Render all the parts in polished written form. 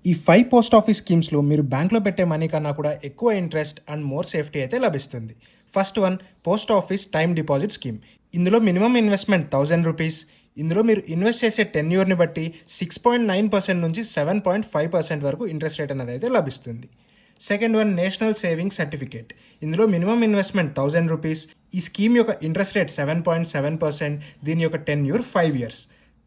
ఈ 5 post office స్కీమ్స్‌లో మీరు బ్యాంక్‌లో పెట్టే మనీ కన్నా కూడా ఎక్కువ ఇంట్రెస్ట్ అండ్ మోర్ సేఫ్టీ అయితే లభిస్తుంది. First one post office time deposit scheme. ఇందులో మినిమమ్ ఇన్వెస్ట్‌మెంట్ ₹1000. ఇందులో మీరు ఇన్వెస్ట్ చేసే టెన్యూర్‌ని బట్టి 6.9% నుంచి 7.5% వరకు ఇంట్రెస్ట్ రేట్ అనేది అయితే లభిస్తుంది. Second one national savings certificate. ఇందులో మినిమమ్ ఇన్వెస్ట్‌మెంట్ ₹1000. ఈ స్కీమ్ యొక్క ఇంట్రెస్ట్ రేట్ 7.7%. దీని యొక్క tenure 5 years.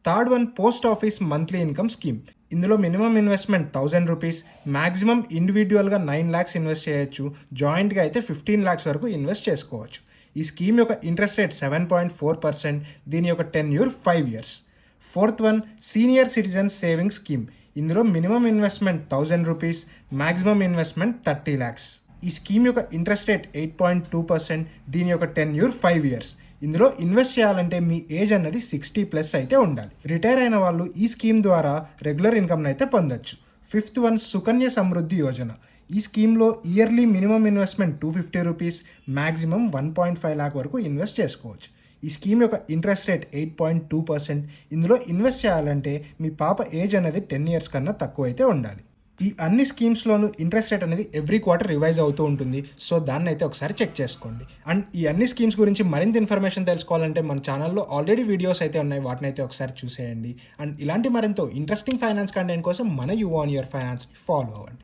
Third one post office monthly income scheme. ఇందులో మినిమం ఇన్వెస్ట్మెంట్ ₹1000. మ్యాక్సిమం ఇండివిజువల్గా 9 lakhs ఇన్వెస్ట్ చేయొచ్చు. జాయింట్గా అయితే 15 lakhs వరకు ఇన్వెస్ట్ చేసుకోవచ్చు. ఈ స్కీమ్ యొక్క ఇంట్రెస్ట్ రేట్ 7.4%. దీని యొక్క tenure 5 years. Fourth one senior citizens savings scheme. ఇందులో minimum investment ₹1000. Maximum investment 30 lakhs. ఈ స్కీమ్ యొక్క ఇంట్రెస్ట్ రేట్ 8.2%. దీని యొక్క టెన్యూర్ 5 ఇయర్స్. ఇందులో ఇన్వెస్ట్ చేయాలంటే మీ ఏజ్ అన్నది 60+ అయితే ఉండాలి. రిటైర్ అయిన వాళ్ళు ఈ స్కీమ్ ద్వారా రెగ్యులర్ ఇన్కమ్ అయితే పొందొచ్చు. Fifth one Sukanya Samriddhi Yojana. ఈ స్కీమ్లో yearly minimum investment ₹250. Maximum 1.5 lakh వరకు ఇన్వెస్ట్ చేసుకోవచ్చు. ఈ స్కీమ్ యొక్క ఇంట్రెస్ట్ రేట్ 8.2%. ఇందులో ఇన్వెస్ట్ చేయాలంటే మీ పాప ఏజ్ అనేది 10 years కన్నా తక్కువ అయితే ఉండాలి. ఈ అన్ని స్కీమ్స్లోనూ ఇంట్రెస్ట్ రేట్ అనేది ఎవ్రీ క్వార్టర్ రివైజ్ అవుతూ ఉంటుంది. సో దాన్ని అయితే ఒకసారి చెక్ చేసుకోండి. అండ్ ఈ అన్ని స్కీమ్స్ గురించి మరింత ఇన్ఫర్మేషన్ తెలుసుకోవాలంటే మన ఛానల్లో ఆల్రెడీ వీడియోస్ అయితే ఉన్నాయి, వాటిని అయితే ఒకసారి చూసేయండి. అండ్ ఇలాంటి మరింత ఇంట్రెస్టింగ్ ఫైనాన్స్ కంటెంట్ కోసం మన you on your finance follow అవ్వండి.